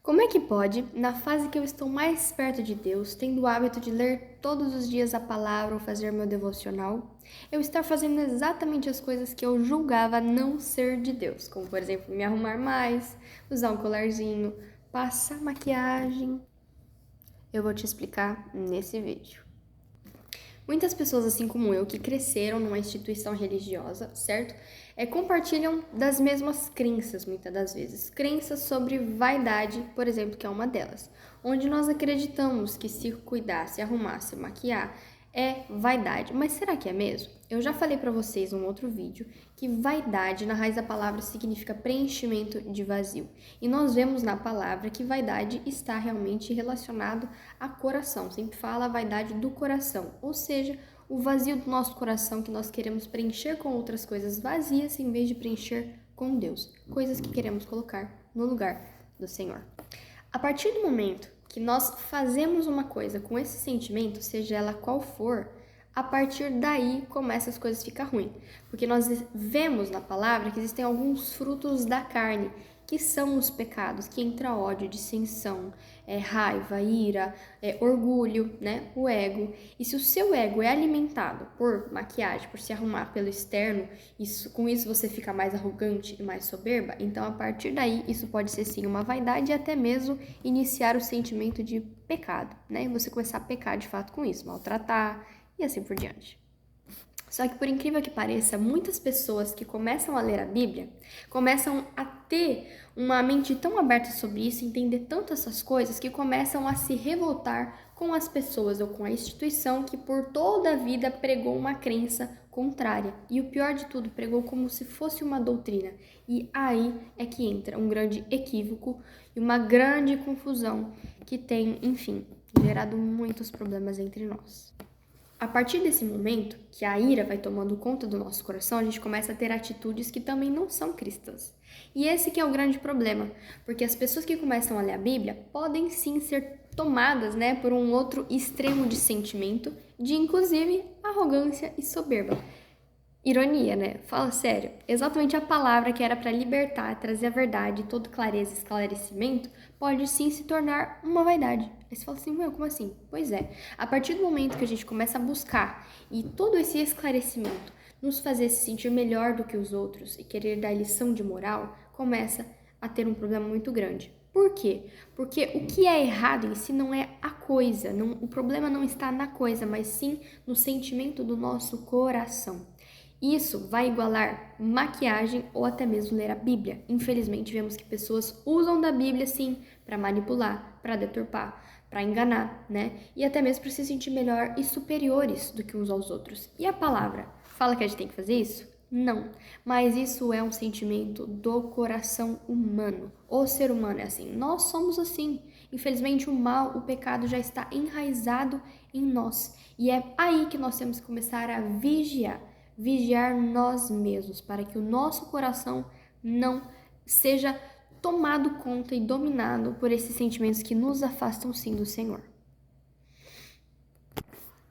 Como é que pode, na fase que eu estou mais perto de Deus, tendo o hábito de ler todos os dias a palavra ou fazer meu devocional, eu estar fazendo exatamente as coisas que eu julgava não ser de Deus, como por exemplo, me arrumar mais, usar um colarzinho, passar maquiagem? Eu vou te explicar nesse vídeo. Muitas pessoas, assim como eu, que cresceram numa instituição religiosa, certo? Compartilham das mesmas crenças, muitas das vezes. Crenças sobre vaidade, por exemplo, que é uma delas. Onde nós acreditamos que se cuidar, se arrumar, se maquiar, é vaidade. Mas será que é mesmo? Eu já falei para vocês num outro vídeo que vaidade, na raiz da palavra, significa preenchimento de vazio. E nós vemos na palavra que vaidade está realmente relacionado a coração. Sempre fala a vaidade do coração, ou seja, o vazio do nosso coração que nós queremos preencher com outras coisas vazias em vez de preencher com Deus, coisas que queremos colocar no lugar do Senhor. A partir do momento que nós fazemos uma coisa com esse sentimento, seja ela qual for, a partir daí começa as coisas a ficar ruins. Porque nós vemos na palavra que existem alguns frutos da carne, que são os pecados, que entra ódio, dissensão, raiva, ira, orgulho, né? O ego. E se o seu ego é alimentado por maquiagem, por se arrumar pelo externo, com isso você fica mais arrogante e mais soberba, então a partir daí isso pode ser sim uma vaidade e até mesmo iniciar o sentimento de pecado, né? Você começar a pecar de fato com isso, maltratar e assim por diante. Só que, por incrível que pareça, muitas pessoas que começam a ler a Bíblia começam a ter uma mente tão aberta sobre isso, entender tanto essas coisas, que começam a se revoltar com as pessoas ou com a instituição que por toda a vida pregou uma crença contrária. E o pior de tudo, pregou como se fosse uma doutrina. E aí é que entra um grande equívoco e uma grande confusão que tem, enfim, gerado muitos problemas entre nós. A partir desse momento, que a ira vai tomando conta do nosso coração, a gente começa a ter atitudes que também não são cristãs. E esse que é o grande problema, porque as pessoas que começam a ler a Bíblia podem sim ser tomadas, né, por um outro extremo de sentimento, de inclusive arrogância e soberba. Ironia, né? Fala sério. Exatamente a palavra que era para libertar, trazer a verdade, todo clareza e esclarecimento, pode sim se tornar uma vaidade. Aí você fala assim, meu, como assim? Pois é, a partir do momento que a gente começa a buscar e todo esse esclarecimento nos fazer se sentir melhor do que os outros e querer dar lição de moral, começa a ter um problema muito grande. Por quê? Porque o que é errado em si não é a coisa, o problema não está na coisa, mas sim no sentimento do nosso coração. Isso vai igualar maquiagem ou até mesmo ler a Bíblia. Infelizmente, vemos que pessoas usam da Bíblia, sim, para manipular, para deturpar, para enganar, né? E até mesmo para se sentir melhor e superiores do que uns aos outros. E a palavra fala que a gente tem que fazer isso? Não, mas isso é um sentimento do coração humano. O ser humano é assim, nós somos assim. Infelizmente, o mal, o pecado já está enraizado em nós. E é aí que nós temos que começar a vigiar nós mesmos, para que o nosso coração não seja tomado conta e dominado por esses sentimentos que nos afastam sim do Senhor.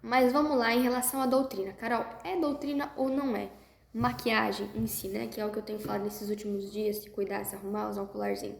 Mas vamos lá em relação à doutrina. Carol, é doutrina ou não é? Maquiagem em si, né? Que é o que eu tenho falado nesses últimos dias, se cuidar, se arrumar, usar um colarzinho.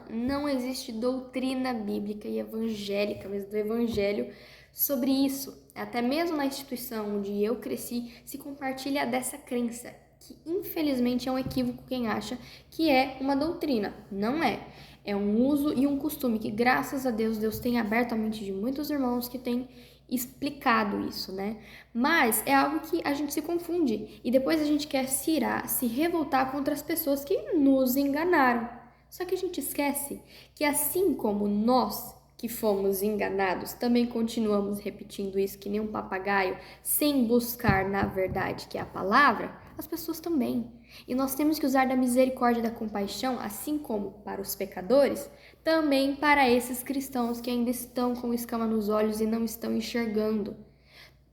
Não existe doutrina bíblica e evangélica, mesmo do evangelho, sobre isso. Até mesmo na instituição onde eu cresci, se compartilha dessa crença, que infelizmente é um equívoco quem acha que é uma doutrina. Não é. É um uso e um costume que, graças a Deus, Deus tem aberto a mente de muitos irmãos que têm explicado isso, né? Mas é algo que a gente se confunde e depois a gente quer se irar, se revoltar contra as pessoas que nos enganaram. Só que a gente esquece que assim como nós que fomos enganados, também continuamos repetindo isso que nem um papagaio, sem buscar na verdade que é a palavra, as pessoas também. E nós temos que usar da misericórdia e da compaixão, assim como para os pecadores, também para esses cristãos que ainda estão com escama nos olhos e não estão enxergando.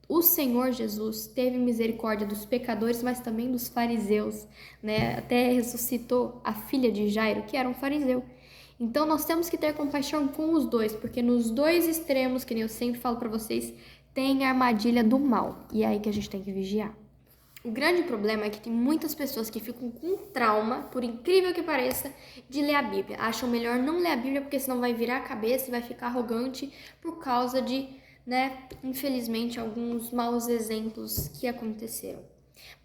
O Senhor Jesus teve misericórdia dos pecadores, mas também dos fariseus, né? Até ressuscitou a filha de Jairo, que era um fariseu. Então nós temos que ter compaixão com os dois, porque nos dois extremos, que nem eu sempre falo para vocês, tem a armadilha do mal. E é aí que a gente tem que vigiar. O grande problema é que tem muitas pessoas que ficam com trauma, por incrível que pareça, de ler a Bíblia. Acham melhor não ler a Bíblia porque senão vai virar a cabeça e vai ficar arrogante por causa de, infelizmente, alguns maus exemplos que aconteceram.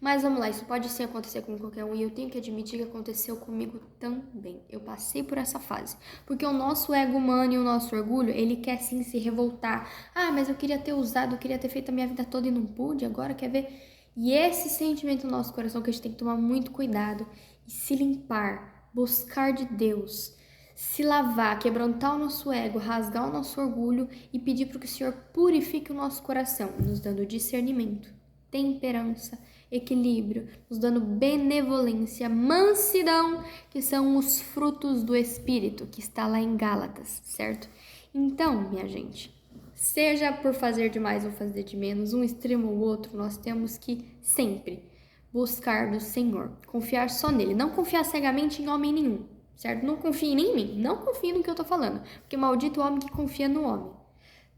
Mas vamos lá, isso pode sim acontecer com qualquer um e eu tenho que admitir que aconteceu comigo também. Eu passei por essa fase. Porque o nosso ego humano e o nosso orgulho, ele quer sim se revoltar. Ah, mas eu queria ter usado, eu queria ter feito a minha vida toda e não pude, agora quer ver? E esse sentimento no nosso coração que a gente tem que tomar muito cuidado e se limpar, buscar de Deus, se lavar, quebrantar o nosso ego, rasgar o nosso orgulho e pedir para que o Senhor purifique o nosso coração, nos dando discernimento, temperança, equilíbrio, nos dando benevolência, mansidão, que são os frutos do Espírito, que está lá em Gálatas, certo? Então, minha gente, seja por fazer de mais ou fazer de menos, um extremo ou outro, nós temos que sempre buscar do Senhor, confiar só nele, não confiar cegamente em homem nenhum, certo? Não confie nem em mim, não confie no que eu tô falando, porque maldito o homem que confia no homem.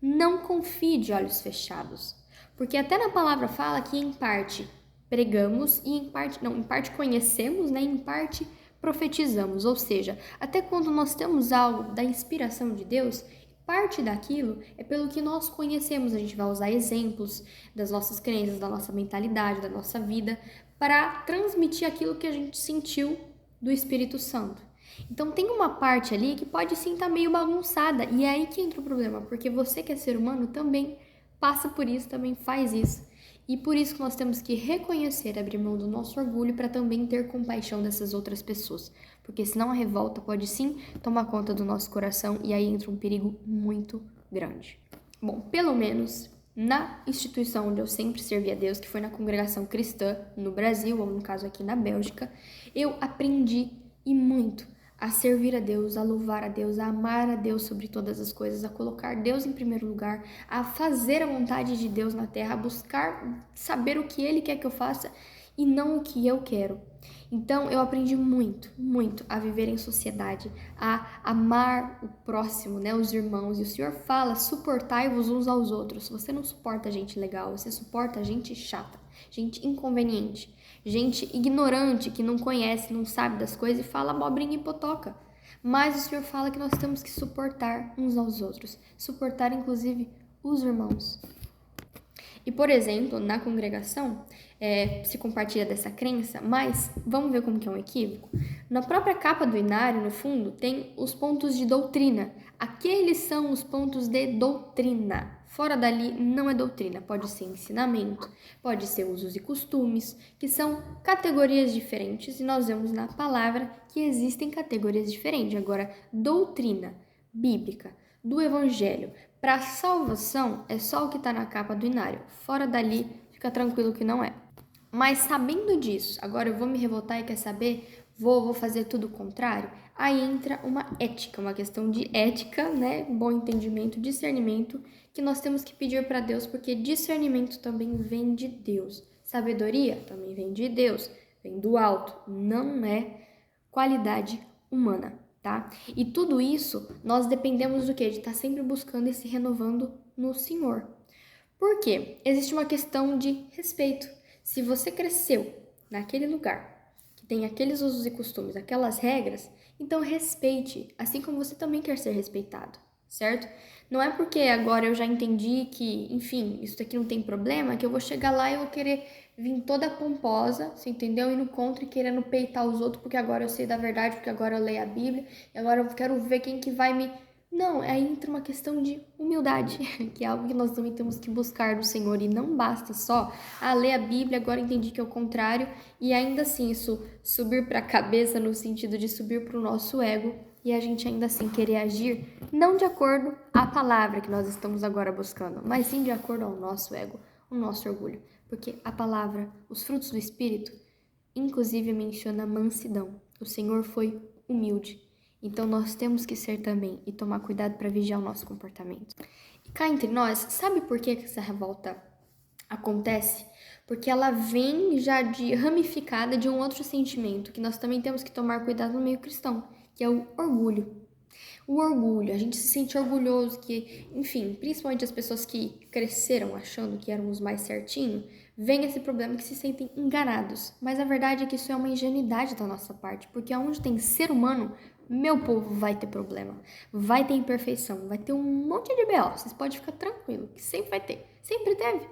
Não confie de olhos fechados, porque até na palavra fala que em parte pregamos e em parte conhecemos, em parte profetizamos, ou seja, até quando nós temos algo da inspiração de Deus, parte daquilo é pelo que nós conhecemos, a gente vai usar exemplos das nossas crenças, da nossa mentalidade, da nossa vida, para transmitir aquilo que a gente sentiu do Espírito Santo. Então tem uma parte ali que pode sim estar meio bagunçada, e é aí que entra o problema, porque você que é ser humano também passa por isso, também faz isso. E por isso que nós temos que reconhecer, abrir mão do nosso orgulho para também ter compaixão dessas outras pessoas. Porque senão a revolta pode sim tomar conta do nosso coração e aí entra um perigo muito grande. Bom, pelo menos na instituição onde eu sempre servi a Deus, que foi na congregação cristã no Brasil, ou no caso aqui na Bélgica, eu aprendi e muito a servir a Deus, a louvar a Deus, a amar a Deus sobre todas as coisas, a colocar Deus em primeiro lugar, a fazer a vontade de Deus na terra, a buscar saber o que Ele quer que eu faça e não o que eu quero. Então, eu aprendi muito, muito a viver em sociedade, a amar o próximo, os irmãos. E o Senhor fala, suportai-vos uns aos outros. Você não suporta gente legal, você suporta gente chata, gente inconveniente, gente ignorante, que não conhece, não sabe das coisas e fala abobrinha e potoca. Mas o Senhor fala que nós temos que suportar uns aos outros, suportar inclusive os irmãos. E, por exemplo, na congregação, se compartilha dessa crença, mas vamos ver como que é um equívoco? Na própria capa do inário, no fundo, tem os pontos de doutrina. Aqueles são os pontos de doutrina. Fora dali não é doutrina, pode ser ensinamento, pode ser usos e costumes, que são categorias diferentes, e nós vemos na palavra que existem categorias diferentes. Agora, doutrina bíblica do evangelho para salvação é só o que está na capa do inário. Fora dali, fica tranquilo que não é. Mas sabendo disso, agora eu vou me revoltar e quer saber, vou fazer tudo o contrário, aí entra uma ética, uma questão de ética, bom entendimento, discernimento, que nós temos que pedir para Deus, porque discernimento também vem de Deus. Sabedoria também vem de Deus, vem do alto, não é qualidade humana, tá? E tudo isso nós dependemos do quê? De estar sempre buscando e se renovando no Senhor. Por quê? Existe uma questão de respeito. Se você cresceu naquele lugar, que tem aqueles usos e costumes, aquelas regras, então respeite, assim como você também quer ser respeitado, certo? Não é porque agora eu já entendi que, enfim, isso daqui não tem problema, que eu vou chegar lá e eu vou querer vir toda pomposa, você entendeu? Indo contra e querendo peitar os outros, porque agora eu sei da verdade, porque agora eu leio a Bíblia, e agora eu quero ver quem que vai me... Não, aí entra uma questão de humildade, que é algo que nós também temos que buscar do Senhor, e não basta só ler a Bíblia, agora entendi que é o contrário, e ainda assim isso subir para a cabeça no sentido de subir para o nosso ego, e a gente ainda assim querer agir não de acordo à palavra que nós estamos agora buscando, mas sim de acordo ao nosso ego, o nosso orgulho. Porque a palavra, os frutos do Espírito, inclusive menciona mansidão. O Senhor foi humilde. Então nós temos que ser também e tomar cuidado para vigiar o nosso comportamento. E cá entre nós, sabe por que essa revolta acontece? Porque ela vem já ramificada de um outro sentimento que nós também temos que tomar cuidado no meio cristão, que é o orgulho. o orgulho, a gente se sente orgulhoso que, enfim, principalmente as pessoas que cresceram achando que eram os mais certinhos, vem esse problema que se sentem enganados. Mas a verdade é que isso é uma ingenuidade da nossa parte, porque onde tem ser humano, meu povo, vai ter problema, vai ter imperfeição, vai ter um monte de B.O. Vocês podem ficar tranquilo, que sempre vai ter, sempre teve.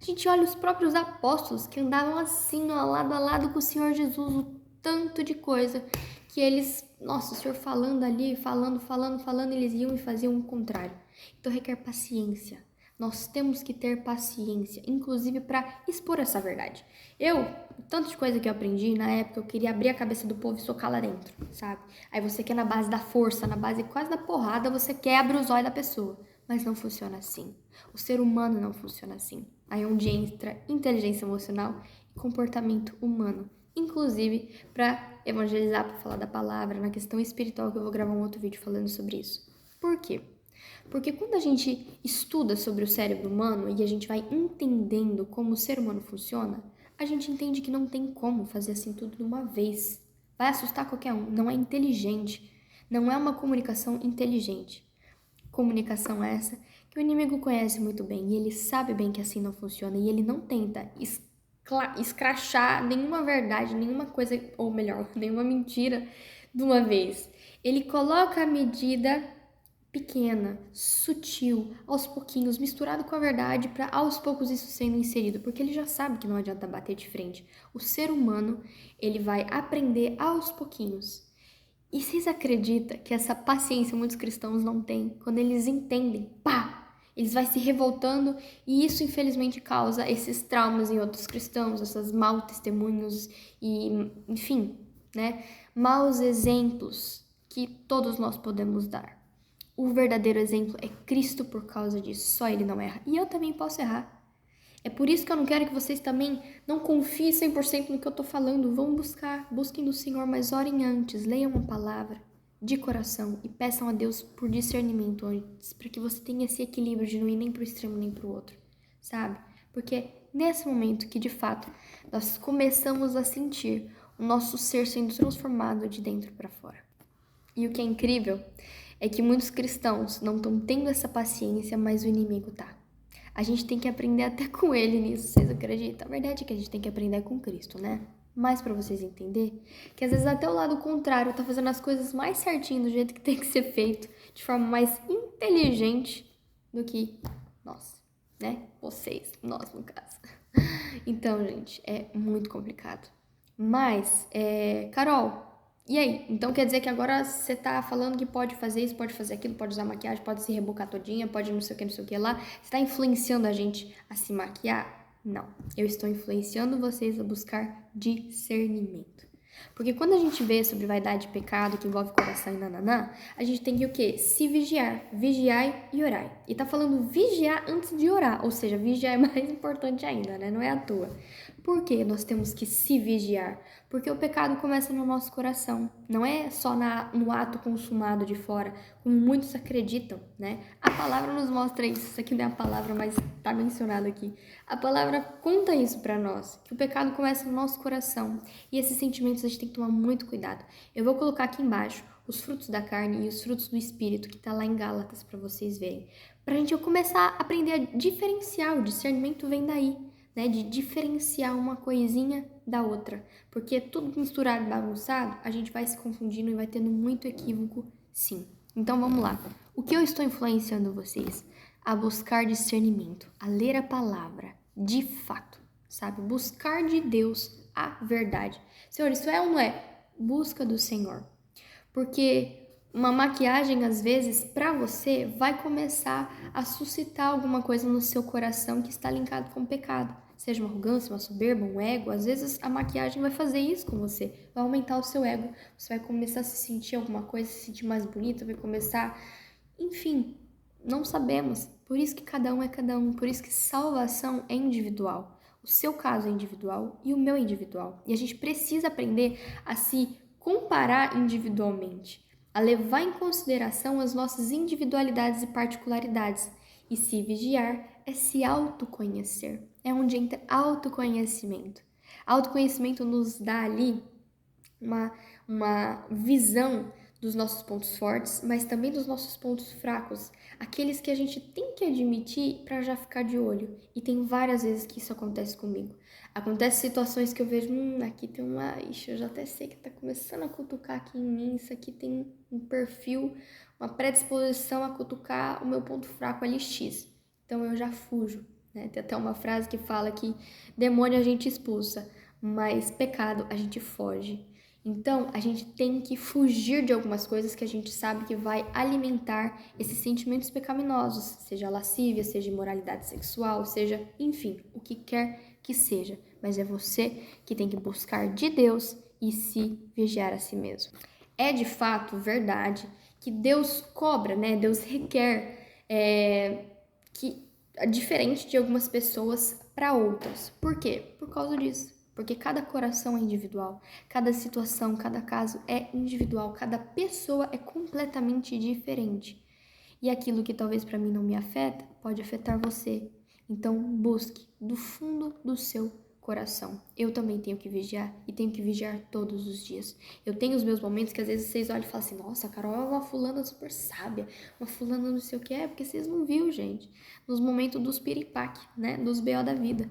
A gente olha os próprios apóstolos que andavam assim, ó, lado a lado com o Senhor Jesus, o tanto de coisa que eles, nossa, o Senhor falando ali, falando, eles iam e faziam o contrário. Então requer paciência. Nós temos que ter paciência, inclusive para expor essa verdade. Tanto de coisa que eu aprendi, na época eu queria abrir a cabeça do povo e socar lá dentro, sabe? Aí você quer na base da força, na base quase da porrada, você quebra os olhos da pessoa. Mas não funciona assim. O ser humano não funciona assim. Aí é onde entra inteligência emocional e comportamento humano. Inclusive para evangelizar, para falar da palavra, na questão espiritual, que eu vou gravar um outro vídeo falando sobre isso. Por quê? Porque quando a gente estuda sobre o cérebro humano e a gente vai entendendo como o ser humano funciona, a gente entende que não tem como fazer assim tudo de uma vez. Vai assustar qualquer um, não é inteligente, não é uma comunicação inteligente. Comunicação essa que o inimigo conhece muito bem e ele sabe bem que assim não funciona e ele não tenta escrachar nenhuma verdade, nenhuma coisa, ou melhor, nenhuma mentira de uma vez. Ele coloca a medida pequena, sutil, aos pouquinhos, misturado com a verdade, para aos poucos isso sendo inserido, porque ele já sabe que não adianta bater de frente. O ser humano, ele vai aprender aos pouquinhos. E vocês acreditam que essa paciência muitos cristãos não têm? Quando eles entendem, pá! Eles vão se revoltando e isso infelizmente causa esses traumas em outros cristãos, esses maus testemunhos e, enfim, né? Maus exemplos que todos nós podemos dar. O verdadeiro exemplo é Cristo por causa disso, só Ele não erra. E eu também posso errar. É por isso que eu não quero que vocês também não confiem 100% no que eu tô falando. Vão busquem do Senhor, mas orem antes, leiam a palavra de coração e peçam a Deus por discernimento antes, para que você tenha esse equilíbrio de não ir nem pro extremo nem pro outro, sabe? Porque é nesse momento que, de fato, nós começamos a sentir o nosso ser sendo transformado de dentro para fora. E o que é incrível é que muitos cristãos não estão tendo essa paciência, mas o inimigo tá. A gente tem que aprender até com ele nisso, vocês acreditam? A verdade é que a gente tem que aprender com Cristo, né? Mas para vocês entenderem que às vezes até o lado contrário tá fazendo as coisas mais certinho, do jeito que tem que ser feito, de forma mais inteligente do que nós, né? Vocês, nós no caso. Então, gente, é muito complicado. Mas, Carol, e aí? Então quer dizer que agora você tá falando que pode fazer isso, pode fazer aquilo, pode usar maquiagem, pode se rebocar todinha, pode não sei o que lá. Você tá influenciando a gente a se maquiar? Não. Eu estou influenciando vocês a buscar discernimento. Porque quando a gente vê sobre vaidade e pecado, que envolve coração e nananã, a gente tem que o quê? Se vigiar. Vigiai e orai. E tá falando vigiar antes de orar. Ou seja, vigiar é mais importante ainda, né? Não é à toa. Por que nós temos que se vigiar? Porque o pecado começa no nosso coração. Não é só no ato consumado de fora, como muitos acreditam, né? A palavra nos mostra isso. Isso aqui não é a palavra, mas tá mencionado aqui. A palavra conta isso pra nós, que o pecado começa no nosso coração. E esses sentimentos a gente tem que tomar muito cuidado. Eu vou colocar aqui embaixo os frutos da carne e os frutos do espírito, que tá lá em Gálatas pra vocês verem. Pra gente começar a aprender a diferenciar, o discernimento vem daí, né? De diferenciar uma coisinha da outra. Porque tudo misturado e bagunçado, a gente vai se confundindo e vai tendo muito equívoco, sim. Então vamos lá. O que eu estou influenciando vocês? A buscar discernimento, a ler a palavra, de fato, sabe? Buscar de Deus a verdade. Senhor, isso é ou não é? Busca do Senhor. Porque uma maquiagem, às vezes, para você, vai começar a suscitar alguma coisa no seu coração que está linkado com o pecado. Seja uma arrogância, uma soberba, um ego. Às vezes, a maquiagem vai fazer isso com você. Vai aumentar o seu ego. Você vai começar a se sentir alguma coisa, se sentir mais bonita, vai começar... Enfim, não sabemos. Por isso que cada um é cada um. Por isso que salvação é individual. O seu caso é individual e o meu é individual. E a gente precisa aprender a se comparar individualmente, a levar em consideração as nossas individualidades e particularidades. E se vigiar é se autoconhecer. É onde entra autoconhecimento. Autoconhecimento nos dá ali uma visão dos nossos pontos fortes, mas também dos nossos pontos fracos, aqueles que a gente tem que admitir para já ficar de olho. E tem várias vezes que isso acontece comigo. Acontece situações que eu vejo, aqui tem uma, ixi, eu já até sei que tá começando a cutucar aqui em mim, isso aqui tem um perfil, uma predisposição a cutucar o meu ponto fraco ali X. Então eu já fujo, né? Tem até uma frase que fala que demônio a gente expulsa, mas pecado a gente foge. Então, a gente tem que fugir de algumas coisas que a gente sabe que vai alimentar esses sentimentos pecaminosos, seja lascívia, seja imoralidade sexual, seja, enfim, o que quer que seja. Mas é você que tem que buscar de Deus e se vigiar a si mesmo. É de fato verdade que Deus cobra, né? Deus requer que diferente de algumas pessoas para outras. Por quê? Por causa disso. Porque cada coração é individual, cada situação, cada caso é individual, cada pessoa é completamente diferente. E aquilo que talvez para mim não me afeta, pode afetar você. Então, busque do fundo do seu coração. Eu também tenho que vigiar e tenho que vigiar todos os dias. Eu tenho os meus momentos que às vezes vocês olham e falam assim: nossa, a Carol é uma fulana super sábia, uma fulana não sei o que é, porque vocês não viram, gente. Nos momentos dos piripaque, né? Dos BO da vida.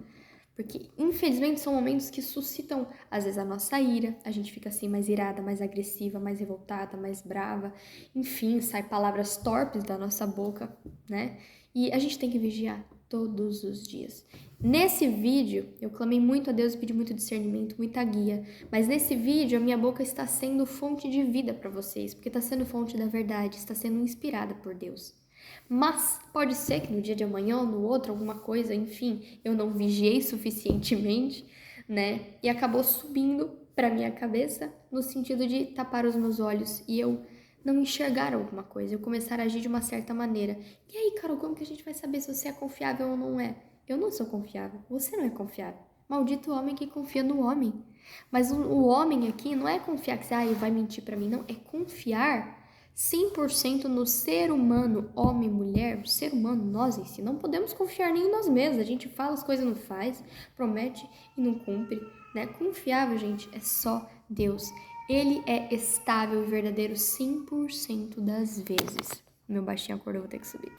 Porque, infelizmente, são momentos que suscitam, às vezes, a nossa ira. A gente fica assim, mais irada, mais agressiva, mais revoltada, mais brava. Enfim, sai palavras torpes da nossa boca, né? E a gente tem que vigiar todos os dias. Nesse vídeo, eu clamei muito a Deus e pedi muito discernimento, muita guia. Mas nesse vídeo, a minha boca está sendo fonte de vida para vocês, porque está sendo fonte da verdade, está sendo inspirada por Deus. Mas pode ser que no dia de amanhã ou no outro, alguma coisa, enfim, eu não vigiei suficientemente, né? E acabou subindo para minha cabeça no sentido de tapar os meus olhos e eu não enxergar alguma coisa, eu começar a agir de uma certa maneira. E aí, Carol, como que a gente vai saber se você é confiável ou não é? Eu não sou confiável, você não é confiável. Maldito o homem que confia no homem. Mas o homem aqui não é confiar que você ele vai mentir para mim, não. É confiar 100% no ser humano, homem, mulher, o ser humano, nós em si. Não podemos confiar nem em nós mesmos. A gente fala as coisas e não faz, promete e não cumpre, né? Confiável, gente, é só Deus. Ele é estável e verdadeiro 100% das vezes. Meu baixinho acordou, vou ter que subir.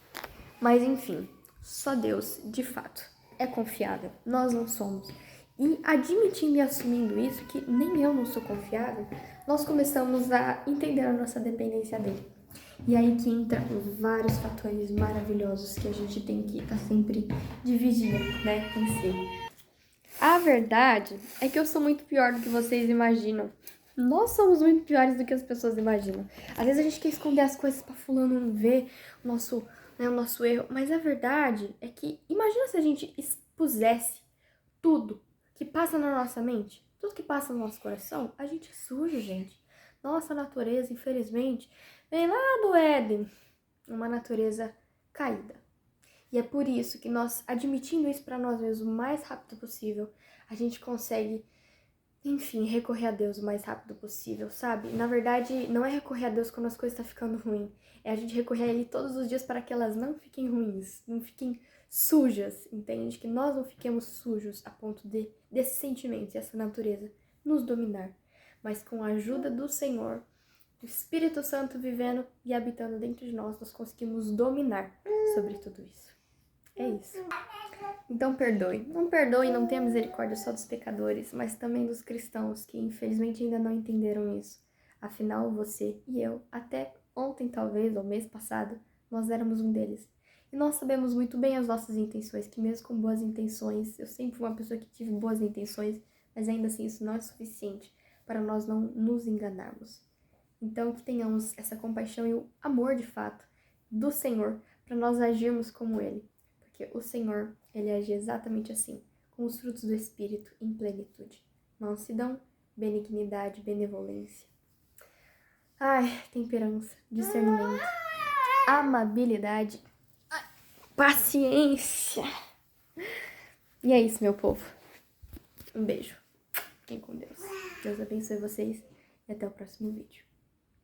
Mas enfim, só Deus, de fato, é confiável. Nós não somos. E admitindo e assumindo isso, que nem eu não sou confiável, nós começamos a entender a nossa dependência dele. E aí que entra vários fatores maravilhosos que a gente tem que estar sempre de vigia, né, em si. A verdade é que eu sou muito pior do que vocês imaginam. Nós somos muito piores do que as pessoas imaginam. Às vezes a gente quer esconder as coisas pra fulano não ver o nosso erro. Mas a verdade é que, imagina se a gente expusesse tudo que passa na nossa mente, tudo que passa no nosso coração, a gente é sujo, gente. Nossa natureza, infelizmente, vem lá do Éden, uma natureza caída. E é por isso que nós, admitindo isso para nós mesmos o mais rápido possível, a gente consegue, enfim, recorrer a Deus o mais rápido possível, sabe? Na verdade, não é recorrer a Deus quando as coisas estão ficando ruins. É a gente recorrer a Ele todos os dias para que elas não fiquem ruins, não fiquem sujas, entende? Que nós não fiquemos sujos a ponto desses sentimentos e essa natureza nos dominar. Mas com a ajuda do Senhor, do Espírito Santo vivendo e habitando dentro de nós, nós conseguimos dominar sobre tudo isso. É isso. Então perdoe. Não perdoe e não tenha misericórdia só dos pecadores, mas também dos cristãos que infelizmente ainda não entenderam isso. Afinal, você e eu, até ontem talvez, ou mês passado, nós éramos um deles. E nós sabemos muito bem as nossas intenções, que mesmo com boas intenções, eu sempre fui uma pessoa que tive boas intenções, mas ainda assim isso não é suficiente para nós não nos enganarmos. Então que tenhamos essa compaixão e o amor de fato do Senhor para nós agirmos como Ele. Porque o Senhor, Ele age exatamente assim, com os frutos do Espírito em plenitude. Mansidão, benignidade, benevolência. Temperança, discernimento, amabilidade, paciência. E é isso, meu povo. Um beijo. Fiquem com Deus. Deus abençoe vocês e até o próximo vídeo.